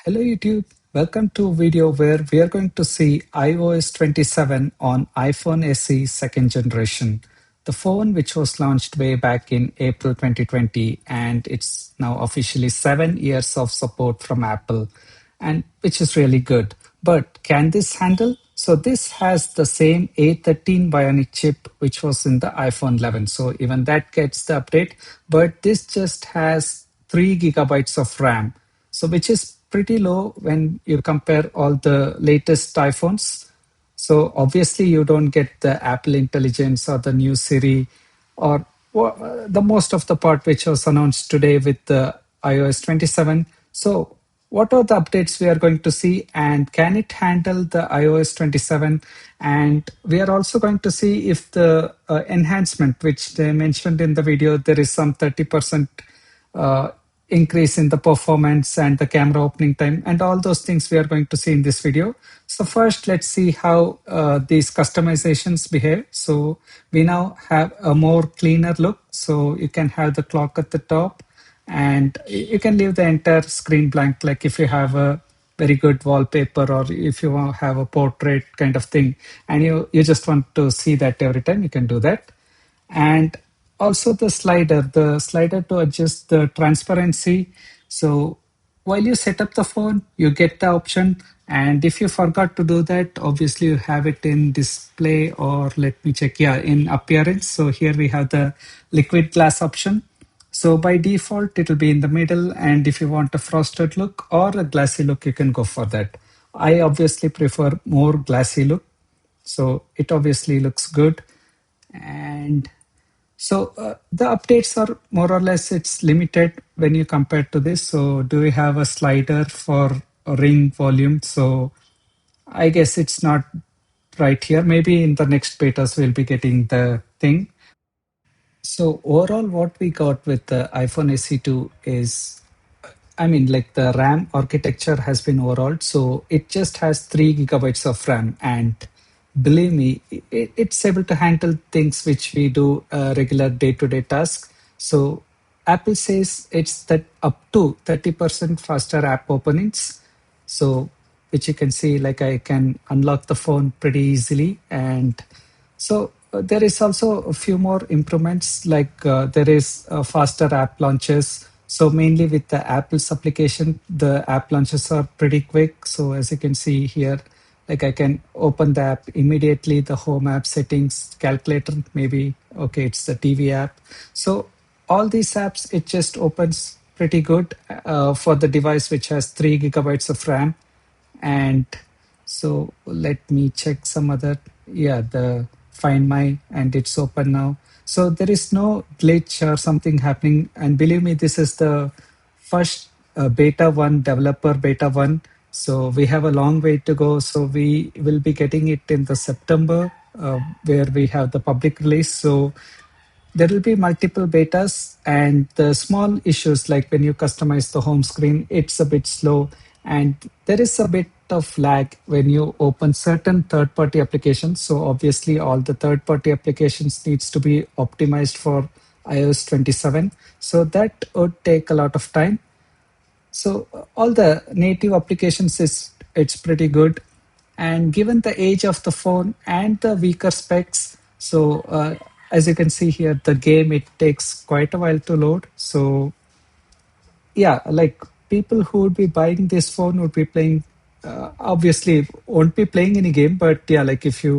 Hello YouTube, welcome to a video where we are going to see iOS 27 on iPhone SE second generation. The phone which was launched way back in April 2020 and it's now officially 7 years of support from Apple and which is really good. But can this handle? So this has the same A13 Bionic chip which was in the iPhone 11. So even that gets the update, but this just has 3 GB of RAM. So which is pretty low when you compare all the latest iPhones. So obviously you don't get the Apple Intelligence or the new Siri or the most of the part which was announced today with the iOS 27. So what are the updates we are going to see and can it handle the iOS 27? And we are also going to see if the enhancement which they mentioned in the video, there is some 30% uh, increase in the performance and the camera opening time and all those things we are going to see in this video. So first, let's see how these customizations behave. So we now have a more cleaner look. So you can have the clock at the top and you can leave the entire screen blank. Like if you have a very good wallpaper or if you want to have a portrait kind of thing and you just want to see that every time, you can do that. And also the slider to adjust the transparency. So while you set up the phone, you get the option. And if you forgot to do that, obviously you have it in display or let me check. Yeah, in appearance. So here we have the liquid glass option. So by default, it will be in the middle. And if you want a frosted look or a glassy look, you can go for that. I obviously prefer more glassy look. So it obviously looks good. And so the updates are more or less it's limited when you compare to this. So do we have a slider for ring volume? So I guess it's not right here. Maybe in the next betas we'll be getting the thing. So overall, what we got with the iPhone SE2 is, I mean, like the RAM architecture has been overhauled. So it just has 3 GB of RAM. And believe me, it's able to handle things which we do regular day-to-day tasks. So Apple says it's that up to 30% faster app openings. So which you can see, like I can unlock the phone pretty easily. And so there is also a few more improvements, like there is faster app launches. So mainly with the Apple's application, the app launches are pretty quick. So as you can see here, like I can open the app immediately, the home app settings, calculator, maybe, okay, it's the TV app. So all these apps, it just opens pretty good for the device which has 3 GB of RAM. And so let me check some other, yeah, the Find My, and it's open now. So there is no glitch or something happening. And believe me, this is the first beta 1, developer beta 1. So we have a long way to go. So we will be getting it in the September where we have the public release. So there will be multiple betas and the small issues like when you customize the home screen, it's a bit slow and there is a bit of lag when you open certain third-party applications. So obviously all the third-party applications needs to be optimized for iOS 27. So that would take a lot of time. So all the native applications is it's pretty good, and given the age of the phone and the weaker specs, so as you can see here, the game it takes quite a while to load. So yeah, like people who would be buying this phone would be playing. Obviously, won't be playing any game, but yeah, like if you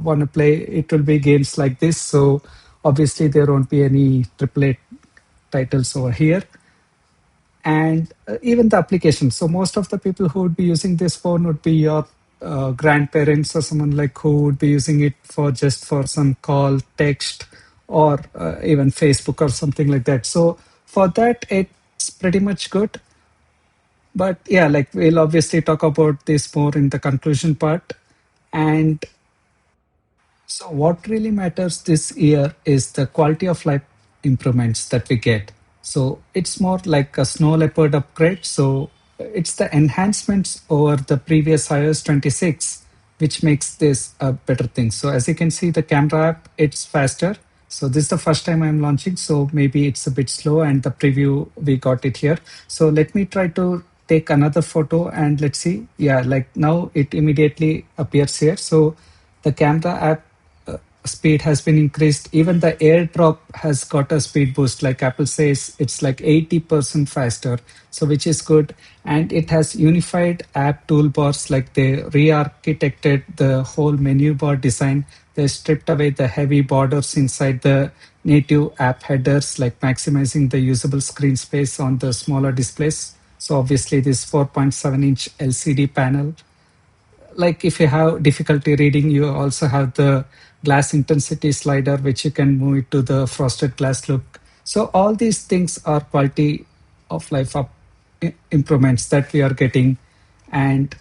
want to play, it will be games like this. So obviously, there won't be any AAA titles over here and even the application. So most of the people who would be using this phone would be your grandparents or someone like who would be using it for just for some call, text, or even Facebook or something like that. So for that, it's pretty much good. But yeah, like we'll obviously talk about this more in the conclusion part. And so, what really matters this year is the quality of life improvements that we get. So, it's more like a snow leopard upgrade. So, it's the enhancements over the previous iOS 26 which makes this a better thing. So, as you can see, the camera app it's faster. So, this is the first time I'm launching. So, maybe it's a bit slow, and the preview we got it here. So, let me try to take another photo and let's see. Yeah, like now it immediately appears here. So the camera app speed has been increased. Even the airdrop has got a speed boost. Like Apple says, it's like 80% faster. So which is good. And it has unified app toolbars, like they re-architected the whole menu bar design. They stripped away the heavy borders inside the native app headers, like maximizing the usable screen space on the smaller displays. So obviously this 4.7-inch LCD panel, like if you have difficulty reading, you also have the glass intensity slider, which you can move it to the frosted glass look. So all these things are quality of life improvements that we are getting. And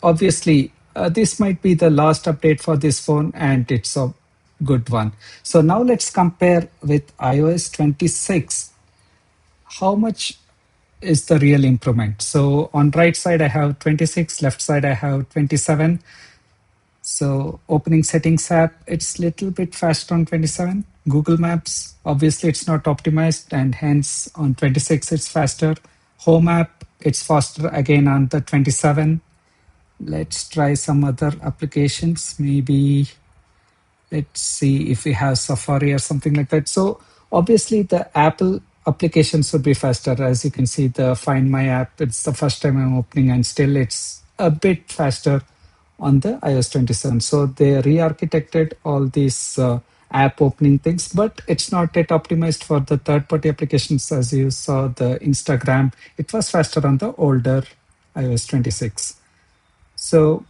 obviously, this might be the last update for this phone, and it's a good one. So now let's compare with iOS 26. How much is the real improvement? So on right side I have 26, left side I have 27. So opening settings app, it's little bit faster on 27. Google Maps, obviously it's not optimized, and hence on 26 it's faster. Home app, it's faster again on the 27. Let's try some other applications. Maybe let's see if we have Safari or something like that. So obviously the Apple applications would be faster. As you can see, the Find My app, it's the first time I'm opening, and still it's a bit faster on the iOS 27. So they re-architected all these app opening things, but it's not yet optimized for the third-party applications. As you saw, the Instagram, it was faster on the older iOS 26. So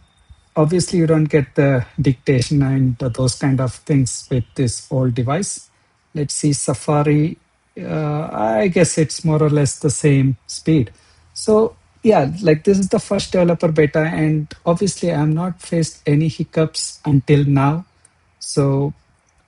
obviously you don't get the dictation and those kind of things with this old device. Let's see Safari. I guess it's more or less the same speed. So yeah, like this is the first developer beta, and obviously I'm not faced any hiccups until now. So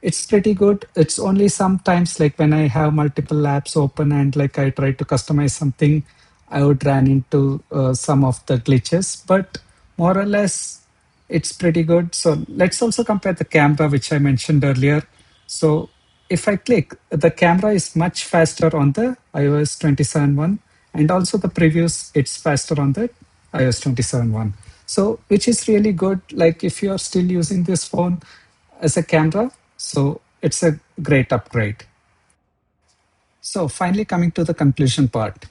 it's pretty good. It's only sometimes like when I have multiple apps open and like I try to customize something, I would run into some of the glitches, but more or less it's pretty good. So let's also compare the camera, which I mentioned earlier. So if I click, the camera is much faster on the iOS 27 one, and also the previews, it's faster on the iOS 27 one. So which is really good. Like if you are still using this phone as a camera, so it's a great upgrade. So finally coming to the conclusion part.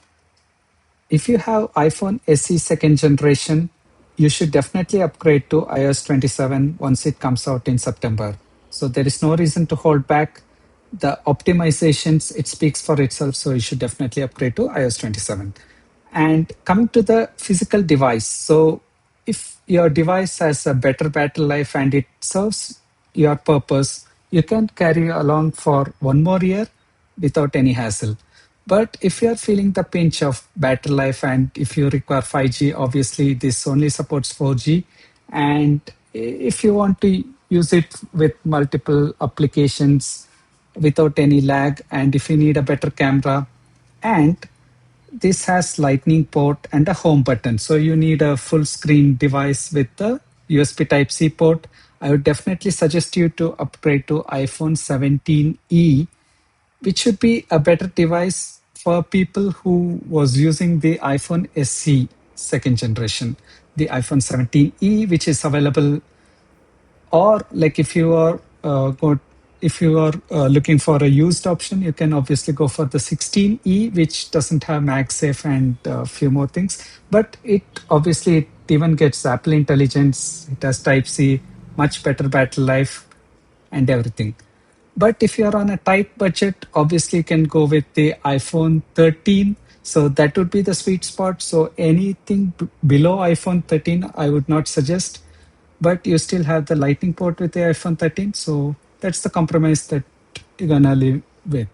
If you have iPhone SE second generation, you should definitely upgrade to iOS 27 once it comes out in September. So there is no reason to hold back. The optimizations, it speaks for itself, so you should definitely upgrade to iOS 27. And coming to the physical device, so if your device has a better battery life and it serves your purpose, you can carry along for one more year without any hassle. But if you are feeling the pinch of battery life and if you require 5G, obviously this only supports 4G. And if you want to use it with multiple applications without any lag, and if you need a better camera, and this has lightning port and a home button. So you need a full screen device with the USB type C port. I would definitely suggest you to upgrade to iPhone 17e, which should be a better device for people who was using the iPhone SE second generation, the iPhone 17e, which is available. Or like if you are looking for a used option, you can obviously go for the 16e, which doesn't have MagSafe and a few more things, but it even gets Apple Intelligence. It has Type C, much better battery life, and everything. But if you're on a tight budget, obviously you can go with the iPhone 13. So that would be the sweet spot. So anything below iPhone 13, I would not suggest. But you still have the lightning port with the iPhone 13. So that's the compromise that you're gonna live with.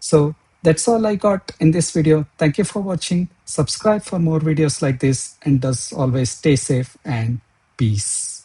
So that's all I got in this video. Thank you for watching. Subscribe for more videos like this, and as always, stay safe and peace.